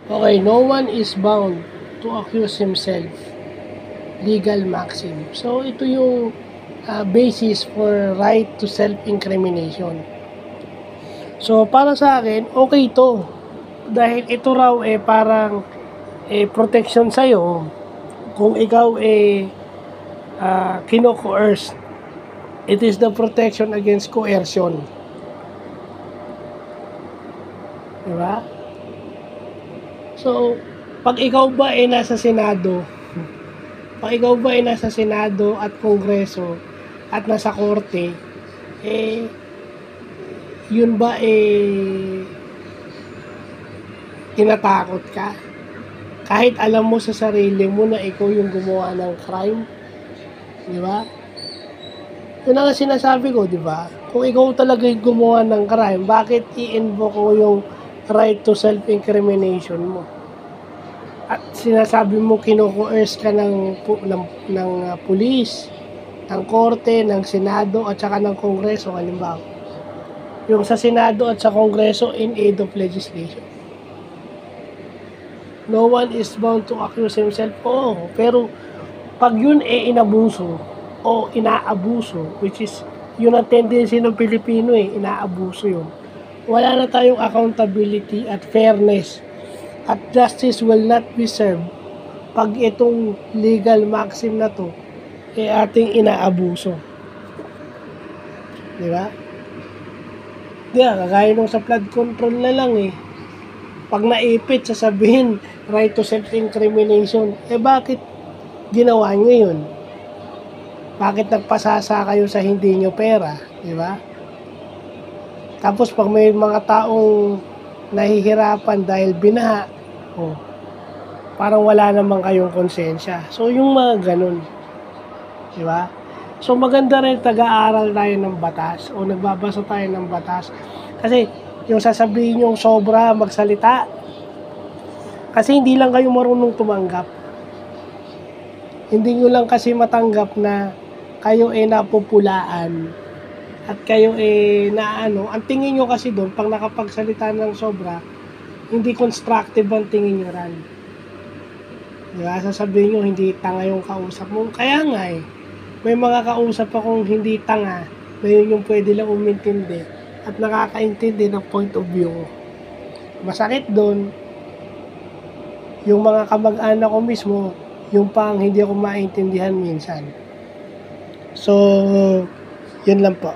Okay, no one is bound to accuse himself. Legal maxim. So, ito yung basis for right to self-incrimination. So, para sa akin, okay to. Dahil ito raw parang protection sa'yo kung ikaw kino-coerce. It is the protection against coercion. Diba? So, pag ikaw ba nasa Senado, at Kongreso, at nasa Korte, yun ba tinatakot ka? Kahit alam mo sa sarili mo na ikaw yung gumawa ng crime, di ba? Yun ang sinasabi ko, di ba? Kung ikaw talaga yung gumawa ng crime, bakit i-invoke ko yung right to self-incrimination mo? At sinasabi mo kino-coerce ka ng pulis, ng korte, ng Senado, at saka ng Kongreso, halimbawa. Yung sa Senado at sa Kongreso in aid of legislation. No one is bound to accuse himself. Oo, pero pag yun inabuso o inaabuso, which is yun ang tendency ng Pilipino inaabuso yun. Wala na tayong accountability at fairness at justice will not be served pag itong legal maxim na to ating inaabuso. Di ba? Di ba, kagaya nung sa flood control na lang pag naipit, sasabihin right to self-incrimination. Bakit ginawa nyo yun? Bakit nagpasasa kayo sa hindi nyo pera? Di ba? Tapos pag may mga taong nahihirapan dahil binaha, parang wala naman kayong konsensya. So yung mga ganun. Di ba? So maganda rin taga-aral tayo ng batas o nagbabasa tayo ng batas. Kasi yung sasabihin yung sobra magsalita. Kasi hindi lang kayo marunong tumanggap. Hindi nyo lang kasi matanggap na kayo napupulaan at kayo ang tingin nyo kasi doon, pag nakapagsalita ng sobra, hindi constructive ang tingin nyo ran. Diba? Sasabihin nyo, hindi tanga yung kausap mo. Kaya nga may mga kausap akong hindi tanga na yun yung pwede lang umintindi at nakakaintindi ng point of view ko. Masakit doon, yung mga kamag-anak ko mismo, yung pang hindi ako maintindihan minsan. So, yun lang po.